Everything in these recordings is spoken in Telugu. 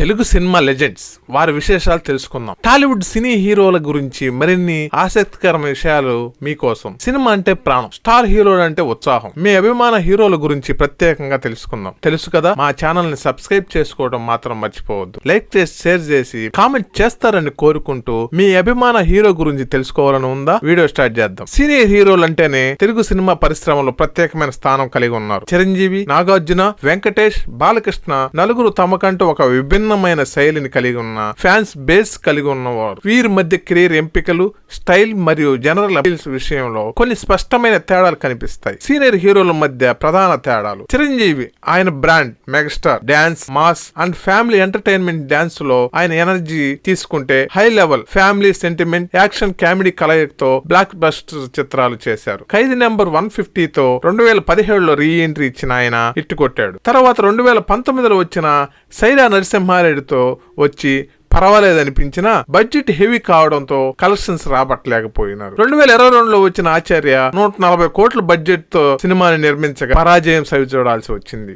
తెలుగు సినిమా లెజెండ్స్ వారి విశేషాలు తెలుసుకుందాం. టాలీవుడ్ సినీ హీరోల గురించి మరిన్ని ఆసక్తికరమైన విషయాలు మీకోసం. సినిమా అంటే ప్రాణం, స్టార్ హీరోలు అంటే ఉత్సాహం. మీ అభిమాన హీరోల గురించి ప్రత్యేకంగా తెలుసుకుందాం. తెలుసు కదా, మా ఛానల్ ని సబ్స్క్రైబ్ చేసుకోవడం మాత్రం మర్చిపోవద్దు. లైక్ చేసి, షేర్ చేసి, కామెంట్ చేస్తారని కోరుకుంటూ మీ అభిమాన హీరో గురించి తెలుసుకోవాలని ఉందా? వీడియో స్టార్ట్ చేద్దాం. సీనియర్ హీరోలు అంటేనే తెలుగు సినిమా పరిశ్రమలో ప్రత్యేకమైన స్థానం కలిగి ఉన్నారు. చిరంజీవి, నాగార్జున, వెంకటేష్, బాలకృష్ణ నలుగురు తమకంటూ ఒక విభిన్నమైన శైలిని కలిగి ఉన్న ఫ్యాన్స్ బేస్ కలిగి ఉన్నవారు. వీరి మధ్య కెరీర్ ఎంపికలు, స్టైల్ మరియు జనరల్ అపీల్స్ విషయంలో కొన్ని స్పష్టమైన తేడాలు కనిపిస్తాయి. సీనియర్ హీరోల మధ్య ప్రధాన తేడాలు. చిరంజీవి ఆయన brand megastar, dance, mass and family entertainment dance లో ఆయన ఎనర్జీ తీసుకుంటే high level family sentiment, action, comedy కలయికతో బ్లాక్ బస్టర్ చిత్రాలు చేశారు. ఖైదీ నెంబర్ 150తో 2017లో రీ ఎంట్రీ ఇచ్చిన ఆయన హిట్ కొట్టాడు. తర్వాత 2019లో వచ్చిన సైరా నరసింహారెడ్డితో వచ్చి పర్వాలేదనిపించిన బడ్జెట్ హెవీ కావడంతో కలెక్షన్స్ రాబట్టలేకపోయినారు. 2022లో వచ్చిన ఆచార్య 140 కోట్ల బడ్జెట్ తో సినిమాని నిర్మించగా పరాజయం సవి చూడాల్సి వచ్చింది.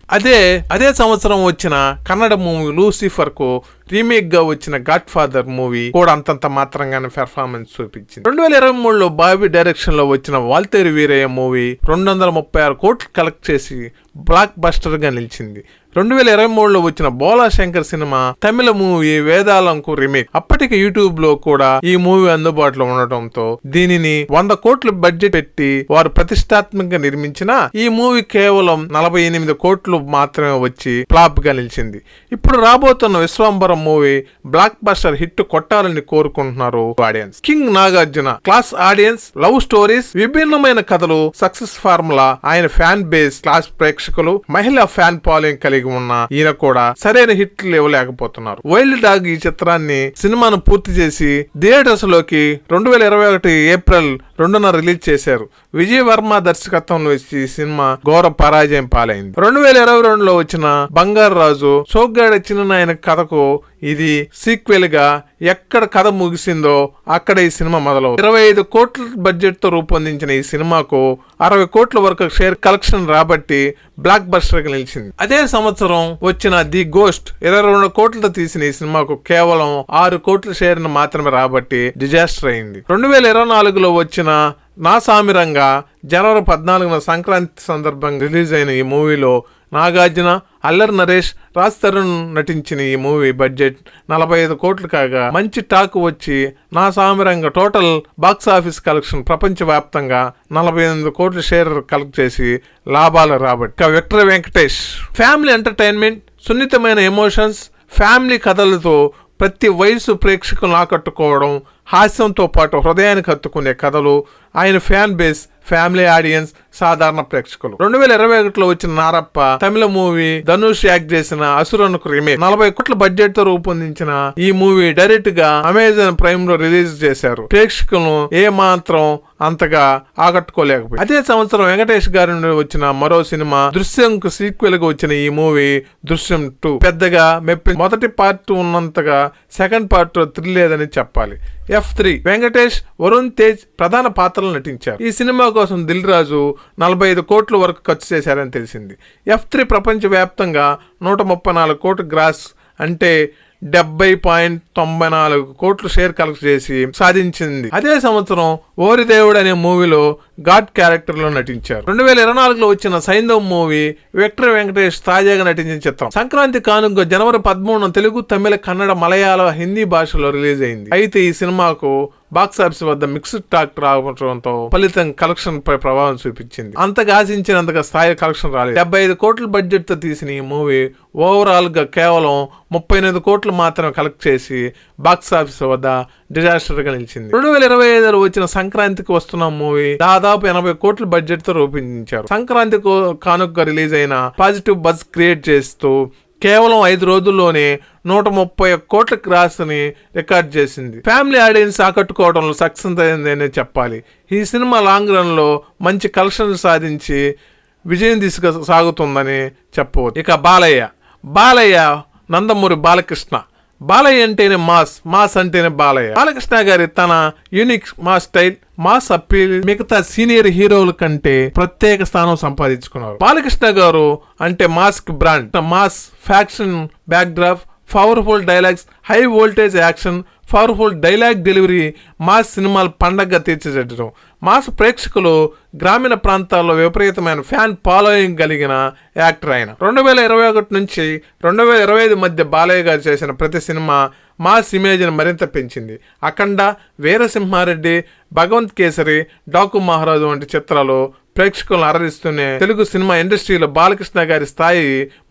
అదే సంవత్సరం వచ్చిన కన్నడ మూవీ లూసిఫర్ కు రీమేక్ గా వచ్చిన గాడ్ ఫాదర్ మూవీ కూడా అంతంత మాత్రంగానే పెర్ఫార్మెన్స్ చూపించింది. 2023లో బాబీ డైరెక్షన్ లో వచ్చిన వాల్తేరు వీరయ్య మూవీ 236 కోట్లు కలెక్ట్ చేసి బ్లాక్ బస్టర్ గా నిలిచింది. 2023లో వచ్చిన బోలా శంకర్ సినిమా తమిళ మూవీ వేదాలంకు రీమేక్. అప్పటికి యూట్యూబ్ లో కూడా ఈ మూవీ అందుబాటులో ఉండటంతో దీనిని 100 కోట్ల బడ్జెట్ పెట్టి వారు ప్రతిష్టాత్మకంగా నిర్మించిన ఈ మూవీ కేవలం 48 కోట్లు మాత్రమే వచ్చి ఫ్లాప్ గా నిలిచింది. ఇప్పుడు రాబోతున్న Vishwambharam movie block buster hit కొట్టాలని కోరుకుంటున్నారు audience. King Nagarjuna class audience, love stories, విభిన్నమైన కథలు, సక్సెస్ ఫార్ములా, ఆయన ఫ్యాన్ బేస్, క్లాస్ ప్రేక్షకులు, మహిళా ఫ్యాన్ ఫాలోయింగ్ కలిగి ఉన్న ఈయన కూడా సరైన హిట్లు ఇవ్వలేకపోతున్నారు. వైల్డ్ డాగ్ ఈ చిత్రాన్ని సినిమాను పూర్తి చేసి థియేటర్స్ లోకి 2021 ఏప్రిల్ 2న రిలీజ్ చేశారు. విజయ్ వర్మ దర్శకత్వంలో వచ్చి ఈ సినిమా ఘోర పరాజయం పాలైంది. 2022లో వచ్చిన బంగారు రాజు సోగ్గాడ చిన్ననాయన కథకు ఇది సీక్వెల్ గా ఎక్కడ కథ ముగిసిందో అక్కడ ఈ సినిమా మొదలవుతుంది. 25 కోట్ల బడ్జెట్ తో రూపొందించిన ఈ సినిమాకు 60 కోట్ల వరకు షేర్ కలెక్షన్ రాబట్టి బ్లాక్ బస్టర్ గా నిలిచింది. అదే సంవత్సరం వచ్చిన ది గోస్ట్ 22 కోట్లతో తీసిన ఈ సినిమాకు కేవలం 6 కోట్ల షేర్ ను మాత్రమే రాబట్టి డిజాస్టర్ అయింది. 2024లో వచ్చిన నా సామిరంగా జనవరి 14న సంక్రాంతి సందర్భంగా రిలీజ్ అయిన ఈ మూవీలో నాగార్జున, అల్లరి నరేష్, రాజ్ తరుణ్ నటించిన ఈ మూవీ బడ్జెట్ 45 కోట్లు కాగా మంచి టాక్ వచ్చి నా సామిరంగా టోటల్ బాక్స్ ఆఫీస్ కలెక్షన్ ప్రపంచ వ్యాప్తంగా 48 కోట్ల షేర్ కలెక్ట్ చేసి లాభాలు రాబట్టి. విక్టర్ వెంకటేష్ ఫ్యామిలీ ఎంటర్టైన్మెంట్, సున్నితమైన ఎమోషన్స్, ఫ్యామిలీ కథలతో ప్రతి వయసు ప్రేక్షకులను ఆకట్టుకోవడం, హాస్యంతో పాటు హృదయానికి హత్తుకునే కథలు, ఆయన ఫ్యాన్ బేస్, ఫ్యామిలీ ఆడియన్స్, సాధారణ ప్రేక్షకులు. 2021లో వచ్చిన నారప్ప తమిళ మూవీ ధనుష్ యాక్ట్ చేసిన అసురన్కు రీమేక్. 40 కోట్ల బడ్జెట్ తో రూపొందించిన ఈ మూవీ డైరెక్ట్ గా అమెజాన్ ప్రైమ్ లో రిలీజ్ చేశారు. ప్రేక్షకులను ఏ మాత్రం అంతగా ఆకట్టుకోలేకపోయింది. అదే సంవత్సరం వెంకటేష్ గారి నుండి వచ్చిన మరో సినిమా దృశ్యంకు సీక్వెల్ గా వచ్చిన ఈ మూవీ దృశ్యం 2 పెద్దగా మెప్పింది. మొదటి పార్ట్ ఉన్నంతగా సెకండ్ పార్ట్ థ్రిల్ లేదని చెప్పాలి. F3 వెంకటేష్, వరుణ్ తేజ్ ప్రధాన పాత్రలు నటించారు. ఈ సినిమా కోసం దిల్ రాజు 45 కోట్ల వరకు ఖర్చు చేశారని తెలిసింది. F3 ప్రపంచ వ్యాప్తంగా 134 కోట్ల గ్రాస్ అంటే 70.94 కోట్లు షేర్ కలెక్ట్ చేసి సాధించింది. అదే సంవత్సరం ఓరి దేవుడు అనే మూవీలో గాడ్ క్యారెక్టర్ లో నటించారు. 2024లో వచ్చిన సైంధవ్ మూవీ విక్టర్ వెంకటేష్ తాజాగా నటించిన చిత్రం. సంక్రాంతి కానుక జనవరి 13న తెలుగు, తమిళ, కన్నడ, మలయాళ, హిందీ భాషలో రిలీజ్ అయింది. అయితే ఈ సినిమాకు బాక్స్ ఆఫీస్ వద్ద మిక్స్డ్ టాక్ రావడంతో ఫలితం కలెక్షన్ పై ప్రభావం చూపించింది. అంతగా ఆశించినంతగా స్థాయి కలెక్షన్ రాలేదు. 75 కోట్ల బడ్జెట్ తో తీసిన ఈ మూవీ ఓవరాల్ గా కేవలం 38 కోట్లు మాత్రమే కలెక్ట్ చేసి బాక్స్ ఆఫీస్ వద్ద డిజాస్టర్ గా నిలిచింది. 2025లో వచ్చిన సంక్రాంతికి వస్తున్న మూవీ దాదాపు 80 కోట్ల బడ్జెట్ తో రూపొందించారు. సంక్రాంతి కానుకగా రిలీజ్ అయిన పాజిటివ్ బజ్ క్రియేట్ చేస్తూ కేవలం 5 రోజుల్లోనే 130 కోట్ల క్రాస్ ని రికార్డ్ చేసింది. ఫ్యామిలీ ఆడియన్స్ ఆకట్టుకోవడంలో సక్సెస్ అయిందనే చెప్పాలి. ఈ సినిమా లాంగ్ రన్ లో మంచి కలెక్షన్ సాధించి విజయం దిశగా సాగుతుందని చెప్పవచ్చు. ఇక బాలయ్య నందమూరి బాలకృష్ణ. బాలయ్య అంటేనే మాస్ అంటేనే బాలయ్య. బాలకృష్ణ గారి తన unique mass style, mass appeal మిగతా సీనియర్ హీరోల కంటే ప్రత్యేక స్థానం సంపాదించుకున్నారు. బాలకృష్ణ గారు అంటే మాస్ కి brand. Mass faction back drop, powerful dialogues, high voltage action, powerful dialogue delivery mass సినిమాలు పండగగా తీర్చిదిద్దడం. మాస్ ప్రేక్షకులు గ్రామీణ ప్రాంతాల్లో విపరీతమైన ఫ్యాన్ ఫాలోయింగ్ కలిగిన యాక్టర్ ఆయన. 2021 నుంచి 2025 మధ్య బాలయ్య గారు చేసిన ప్రతి సినిమా మాస్ ఇమేజ్ని మరింత పెంచింది. అఖండ, వీరసింహారెడ్డి, భగవంత్ కేసరి, డాకు మహారాజు వంటి చిత్రాలు ప్రేక్షకులను అరరిస్తూనే తెలుగు సినిమా ఇండస్ట్రీలో బాలకృష్ణ గారి స్థాయి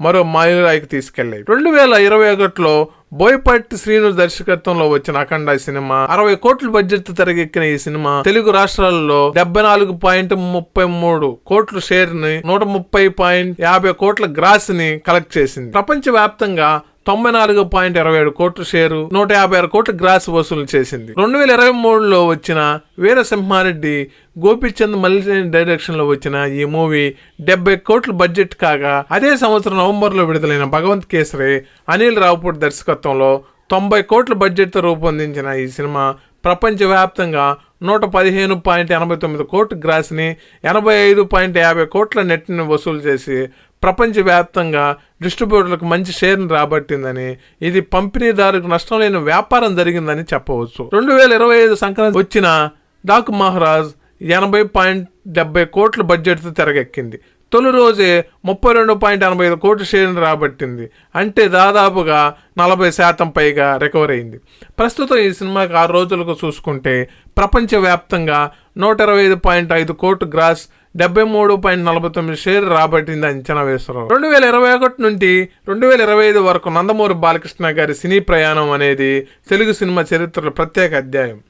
మరో మైలురాయికి తీసుకెళ్లాయి. 2021లో బోయపాటి శ్రీను దర్శకత్వంలో వచ్చిన అఖండ సినిమా 60 కోట్ల బడ్జెట్ తెరకెక్కిన ఈ సినిమా తెలుగు రాష్ట్రాలలో 74.33 కోట్ల షేర్ ని, 130.50 కోట్ల గ్రాస్ ని కలెక్ట్ చేసింది. ప్రపంచ వ్యాప్తంగా 94.27 కోట్ల షేరు, 156 కోట్ల గ్రాస్ వసూలు చేసింది. 2023లో వచ్చిన వీరసింహారెడ్డి, గోపీచంద్ మల్లినేని డైరెక్షన్ లో వచ్చిన ఈ మూవీ 70 కోట్ల బడ్జెట్ కాగా, అదే సంవత్సరం నవంబర్లో విడుదలైన భగవంత్ కేసరి అనిల్ రావుపూడి దర్శకత్వంలో 90 కోట్ల బడ్జెట్తో రూపొందించిన ఈ సినిమా ప్రపంచవ్యాప్తంగా 115.89 కోట్ల గ్రాస్ని, 85.50 కోట్ల నెట్ని వసూలు చేసి ప్రపంచవ్యాప్తంగా డిస్ట్రిబ్యూటర్లకు మంచి షేర్ని రాబట్టిందని, ఇది పంపిణీదారుకు నష్టం లేని వ్యాపారం జరిగిందని చెప్పవచ్చు. 2025 సంక్రాంతి వచ్చిన డాకు మహారాజ్ 80.70 కోట్ల బడ్జెట్తో తెరకెక్కింది. తొలి రోజే 32.85 కోట్ల షేర్ని రాబట్టింది. అంటే దాదాపుగా 40% పైగా రికవర్ అయింది. ప్రస్తుతం ఈ సినిమాకి 6 రోజులకు చూసుకుంటే ప్రపంచవ్యాప్తంగా 125.5 కోట్ల గ్రాస్, 73.49 షేర్ రాబట్టింది అంచనా వేస్తున్నారు. 2021 నుండి 2025 వరకు నందమూరి బాలకృష్ణ గారి సినీ ప్రయాణం అనేది తెలుగు సినిమా చరిత్రలో ప్రత్యేక అధ్యాయం.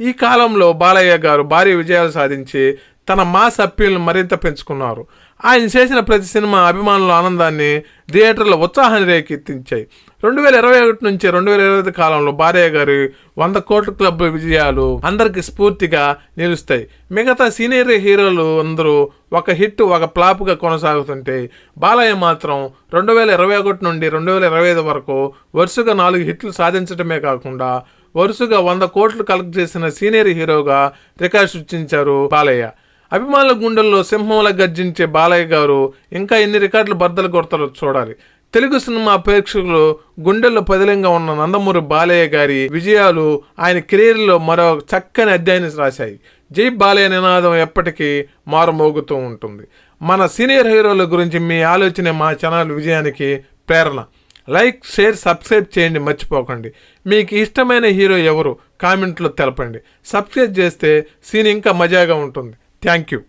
ఈ కాలంలో బాలయ్య గారు భారీ విజయాలు సాధించి తన మాస్ అప్పీల్ను మరింత పెంచుకున్నారు. ఆయన చేసిన ప్రతి సినిమా అభిమానుల ఆనందాన్ని, థియేటర్ల ఉత్సాహాన్ని రేకెత్తించాయి. 2021 నుంచి 2025 కాలంలో బాలయ్య గారి 100 కోట్ల క్లబ్ విజయాలు అందరికి స్ఫూర్తిగా నిలుస్తాయి. మిగతా సీనియర్ హీరోలు అందరూ ఒక హిట్ ఒక ఫ్లాప్గా కొనసాగుతుంటే బాలయ్య మాత్రం 2021 నుండి 2025 వరకు వరుసగా 4 హిట్లు సాధించడమే కాకుండా వరుసగా 100 కోట్లు కలెక్ట్ చేసిన సీనియర్ హీరోగా రికార్డు సృష్టించారు బాలయ్య. అభిమానుల గుండెల్లో సింహంలా గర్జించే బాలయ్య గారు ఇంకా ఎన్ని రికార్డులు బద్దలు కొడతారో చూడాలి. తెలుగు సినిమా ప్రేక్షకులు గుండెల్లో పదిలంగా ఉన్న నందమూరి బాలయ్య గారి విజయాలు ఆయన కెరీర్లో మరో చక్కని అధ్యాయాన్ని రాశాయి. జై బాలయ్య నినాదం ఎప్పటికీ మారుమోగుతూ ఉంటుంది. మన సీనియర్ హీరోల గురించి మీ ఆలోచన మా ఛానల్ విజయానికి ప్రేరణ. లైక్, షేర్, సబ్స్క్రైబ్ చేయండి మర్చిపోకండి. మీకు ఇష్టమైన హీరో ఎవరు కామెంట్లో తెలపండి. సబ్స్క్రైబ్ చేస్తే సీన్ ఇంకా మజాగా ఉంటుంది. Thank you.